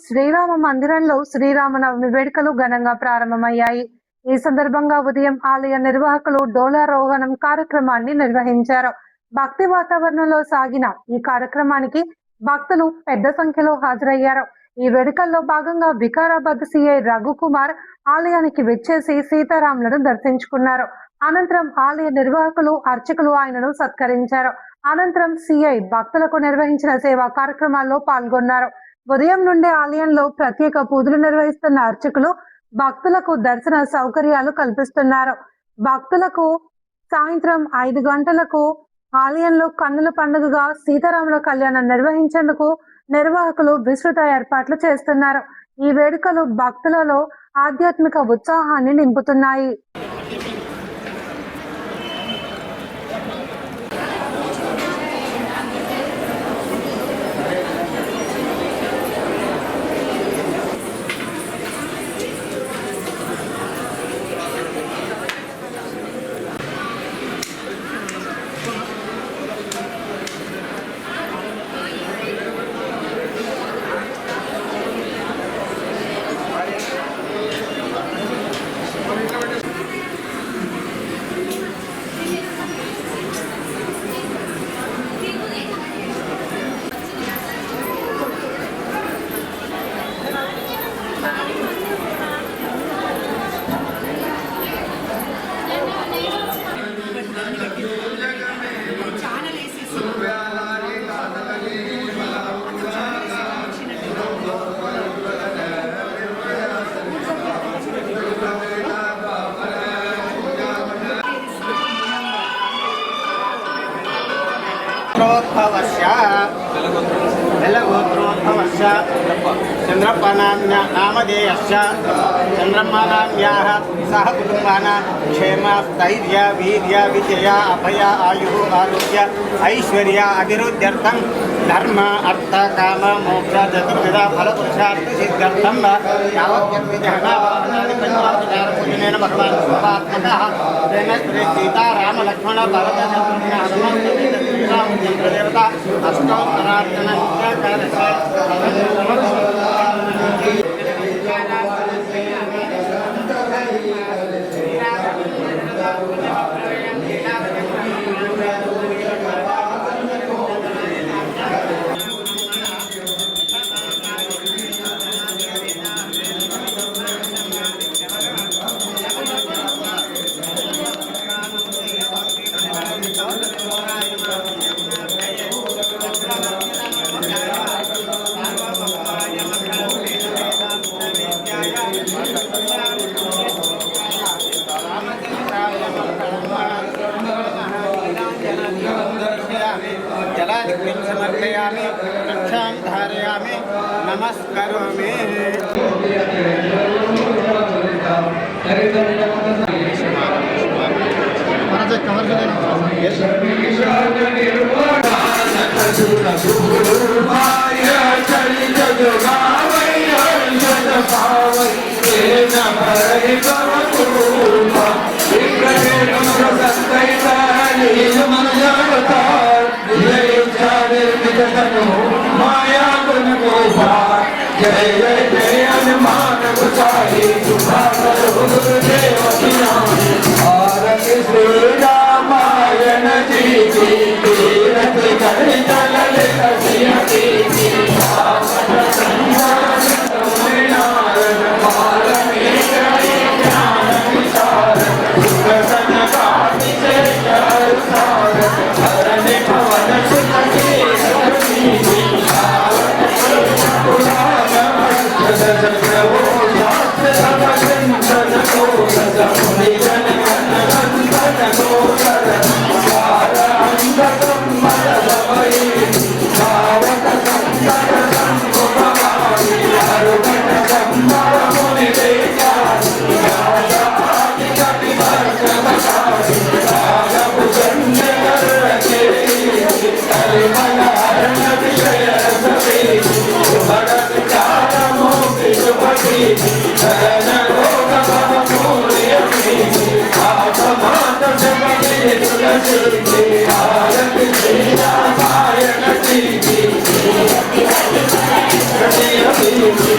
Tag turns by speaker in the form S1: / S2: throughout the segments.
S1: శ్రీరామ మందిరంలో శ్రీరామనవమి వేడుకలు ఘనంగా ప్రారంభమయ్యాయి. ఈ సందర్భంగా ఉదయం ఆలయ నిర్వాహకులు డోలారోహణం కార్యక్రమాన్ని నిర్వహించారు. భక్తి వాతావరణంలో సాగిన ఈ కార్యక్రమానికి భక్తులు పెద్ద సంఖ్యలో హాజరయ్యారు. ఈ వేడుకల్లో భాగంగా వికారాబాద్ సిఐ రఘుకుమార్ ఆలయానికి విచ్చేసి సీతారాములను దర్శించుకున్నారు. అనంతరం ఆలయ నిర్వాహకులు అర్చకులు ఆయనను సత్కరించారు. అనంతరం సిఐ భక్తులకు నిర్వహించిన సేవా కార్యక్రమాల్లో పాల్గొన్నారు. ఉదయం నుండే ఆలయంలో ప్రత్యేక పూజలు నిర్వహిస్తున్న అర్చకులు భక్తులకు దర్శన సౌకర్యాలు కల్పిస్తున్నారు. భక్తులకు సాయంత్రం 5 గంటలకు ఆలయంలో కన్నుల పండుగగా సీతారాముల కళ్యాణం నిర్వహించేందుకు నిర్వాహకులు విస్తృత ఏర్పాట్లు చేస్తున్నారు. ఈ వేడుకలు భక్తులలో ఆధ్యాత్మిక ఉత్సాహాన్ని నింపుతున్నాయి.
S2: चंद्रप्पनामधेयश्च चंद्रम्मानाम्याः सह कुटुम्बानां क्षेम स्थैर्य वीर्य विजय अभय आयुः आरोग्य ऐश्वर्य अभिवृद्ध्यर्थं धर्म अर्थ काम मोक्ष चतुर्विध फलपुरुषार्थ सिद्ध्यर्थं यावत्यर्पितपूजनेन भगवान् सर्वात्मकः तेन श्री सीता राम लक्ष्मण भरत देवता अष्टोत्तरार्चन जलाधिक्यं समर्पयामि रक्षां धारयामि नमस्करोमि।
S3: जय जय जय हनुमान गोसाई भारत श्री रामायण जी की तीरथ कर चल Thank you.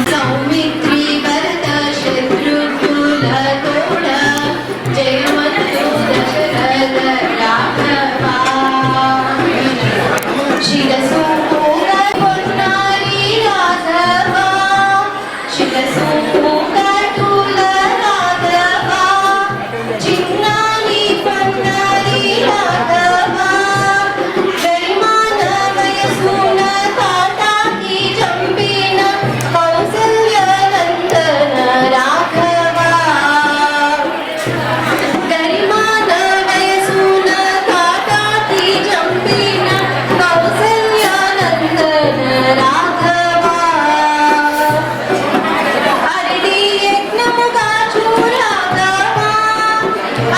S4: सौमित्री भरत शत्रुघ्न तोड़ जयवंतो दशरथ राघवा शिरसु पोगटुल्लारी राघवा शिरसु पोगटुल्ल राघवा चिन्नाली पन्नारी राघवा गरिमान वयसुन ताटाकी जंबिन कौसल्य नंदन राघवा गरिमान वयसुन ताटाकी जंबिन कौसल्य नंदन राघवा हरिदी यज्ञमुगा राघवा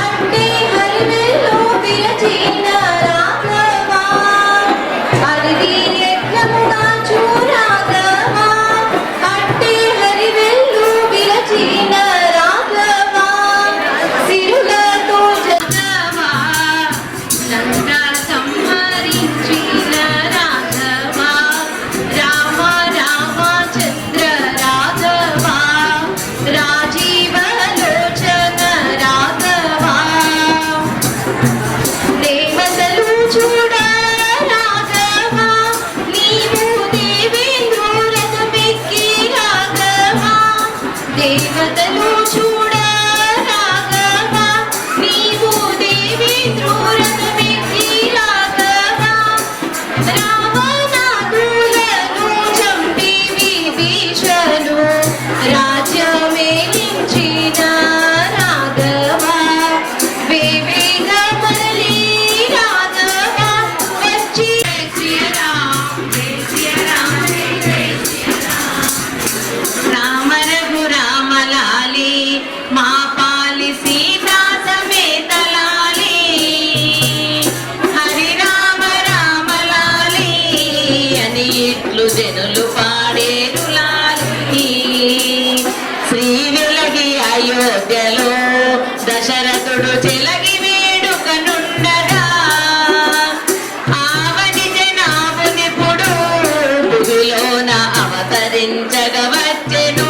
S4: अट्टे हरिवेल्लो विरचिन राघवा हरिदी यज्ञमुगा राघवा अट्टे हरिवेल्लो विरचिन राघवा सिरुलतो जगवा లంకా సంహరించిన రాఘవా రామ రామచంద్ర రాఘవా రాజీవలోచన రాఘవా దేవతలు చూడ రాఘవా నీవు దేవేంద్రురథమెక్కి రాఘవా దేవతలు చూడ రాఘవా నీవు దేవేంద్రురథమెక్కి రాఘవా రావణాదులను చంపి విభీషణు రాజ్యమేలించిన రాఘవా వివేకమలి రాఘవా వచ్చి రామ రఘు రామలాలి మా పాలి సీతా సమేత లాలి హరి రామ రామలాలి అని ఇట్లు జనులు పాడేరు లాలి శ్రీ వెలగి అయోధ్యలో దశరథుడు చెలగి వేడుకనుండగా ఆవని జనాభునిపుడు భువిలోన వరించగా వచ్చెను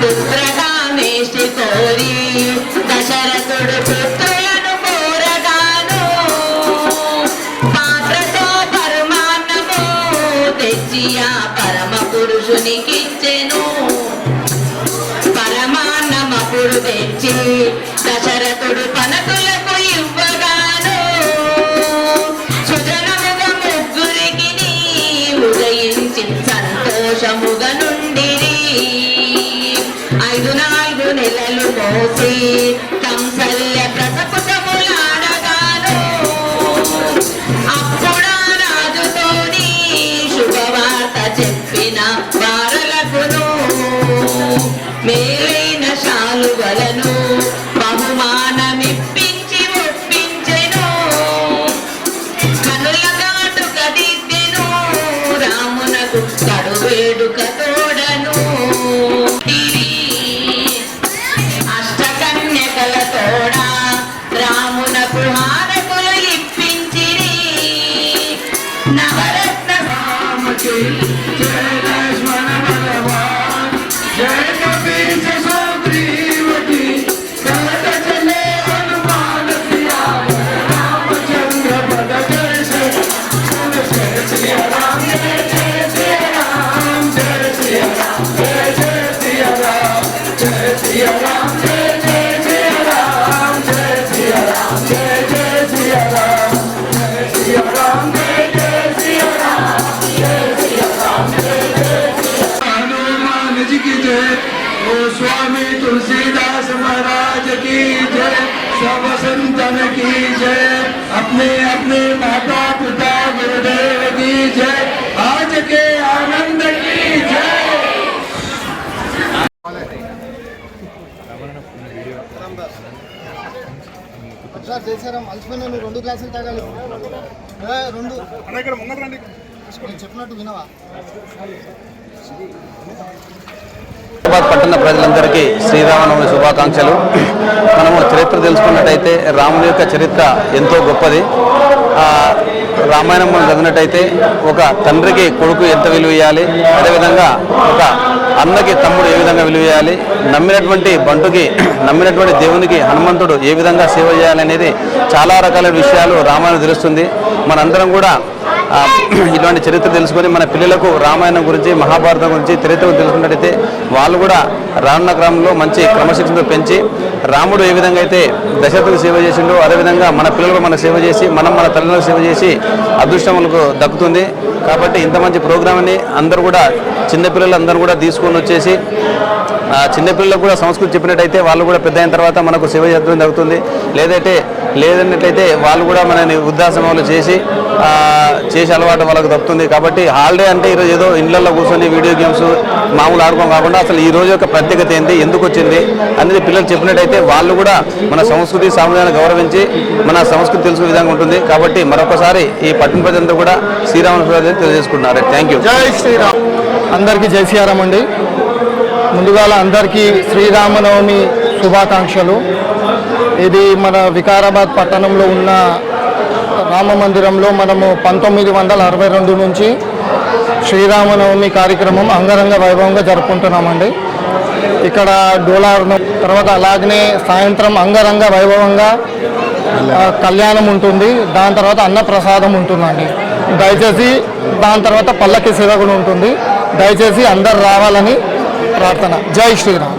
S4: పుత్రకామేష్టి కోరి దశరథుడు పుత్రులను కోరగాను పాత్రతో పరమాన్నము తెచ్చి ఆ పరమ పురుషునికిచ్చెను పరమాన్నమపుడు తెచ్చి దశరథుడు పనకులకు ఇవ్వగాను సుజనముగ ముగ్గురికి ఉదయించి సంతోషముగా నుండిరి 5-4 నెలలు మోసి కంసల్య ప్రసపుటములాడగాను అప్పుడా రాజుతోని శుభవార్త చెప్పిన వారలకును మేలైన శాలువలను బహుమానమిప్పించి ఒప్పించెను కనుల కాటుక దిద్దెను రామునకు కడువేడుక తోడను అష్టకన్యకల తోడ రామునకు హారకులు ఇప్పించిరి నవరత్న
S3: जय लक्ष्मण भगवान जय कपीश सुग्रीवती कहत चले हनुमान सियावर रामचंद्र पद जय सिया राम जय सिया राम जय सिया राम जय सिया राम जय सिया राम जय सिया राम जय सिया राम जय सिया राम जय सिया राम हनुमान जी की जय ओ स्वामी तुलसीदास महाराज की जय सब संतन की जय अपने अपने माता पिता गुरुदेव की जय आज के आनंद की जय
S2: చేశారా మలిసిపోయినా నువ్వు 2 గ్లాసులు తాగాలి 2 ఇక్కడ ముంగట రండి నేను చెప్పినట్టు వినవా
S5: హైదరాబాద్ పట్టణ ప్రజలందరికీ శ్రీరామనవమి శుభాకాంక్షలు. మనము చరిత్ర తెలుసుకున్నట్టయితే రాముని యొక్క చరిత్ర ఎంతో గొప్పది. రామాయణం మనం చదివినట్టయితే ఒక తండ్రికి కొడుకు ఎంత విలువ ఇవ్వాలి, అదేవిధంగా ఒక అన్నకి తమ్ముడు ఏ విధంగా విలువ ఇవ్వాలి, నమ్మినటువంటి బంటుకి నమ్మినటువంటి దేవునికి హనుమంతుడు ఏ విధంగా సేవ చేయాలనేది చాలా రకాల విషయాలు రామాయణం తెలుస్తుంది. మనందరం కూడా ఇలాంటి చరిత్ర తెలుసుకొని మన పిల్లలకు రామాయణం గురించి మహాభారతం గురించి చరిత్ర తెలుసుకున్నట్టయితే వాళ్ళు కూడా రానున్న క్రమంలో మంచి క్రమశిక్షణతో పెంచి రాముడు ఏ విధంగా అయితే దశరథుడికి సేవ చేసిండో అదేవిధంగా మన పిల్లలకు మన సేవ చేసి మనం మన తల్లిదండ్రులకు సేవ చేసి అదృష్టం మనకు దక్కుతుంది. కాబట్టి ఇంత మంచి ప్రోగ్రామ్ని అందరూ కూడా చిన్నపిల్లలు అందరూ కూడా తీసుకొని వచ్చేసి చిన్నపిల్లలకు కూడా సంస్కృతి చెప్పినట్టయితే వాళ్ళు కూడా పెద్ద అయిన తర్వాత మనకు సేవ చేయడం జరుగుతుంది. లేదన్నట్లయితే వాళ్ళు కూడా మనని వృద్ధాశ్రమంలో చేసి అలవాటు వాళ్ళకు దక్కుతుంది. కాబట్టి హాలిడే అంటే ఈరోజు ఏదో ఇళ్లలో కూర్చొని వీడియో గేమ్స్ మామూలు ఆడుకోం కాకుండా అసలు ఈ రోజు యొక్క ప్రత్యేకత ఏంటి, ఎందుకు వచ్చింది అనేది పిల్లలు చెప్పినట్టయితే వాళ్ళు కూడా మన సంస్కృతి సాంప్రదాయాన్ని గౌరవించి మన సంస్కృతి తెలుసుకునే విధంగా ఉంటుంది. కాబట్టి మరొకసారి ఈ పట్టణ ప్రజలందరూ కూడా శ్రీరామ తెలియజేసుకుంటున్నారు. Thank you.
S6: జై శ్రీరామ్. అందరికీ జై శ్రీరామ్ అండి. ముందుగా అందరికీ శ్రీరామనవమి శుభాకాంక్షలు. ఇది మన వికారాబాద్ పట్టణంలో ఉన్న రామ మందిరంలో మనము 1962 నుంచి శ్రీరామనవమి కార్యక్రమం అంగరంగ వైభవంగా జరుపుకుంటున్నామండి. ఇక్కడ డోలార్నం తర్వాత అలాగనే సాయంత్రం అంగరంగ వైభవంగా కళ్యాణం ఉంటుంది. దాని తర్వాత అన్నప్రసాదం ఉంటుందండి. దయచేసి దాని తర్వాత పల్లకి సేవ కూడా ఉంటుంది. దయచేసి అందరు రావాలని ప్రార్థన. జై శ్రీరామ్.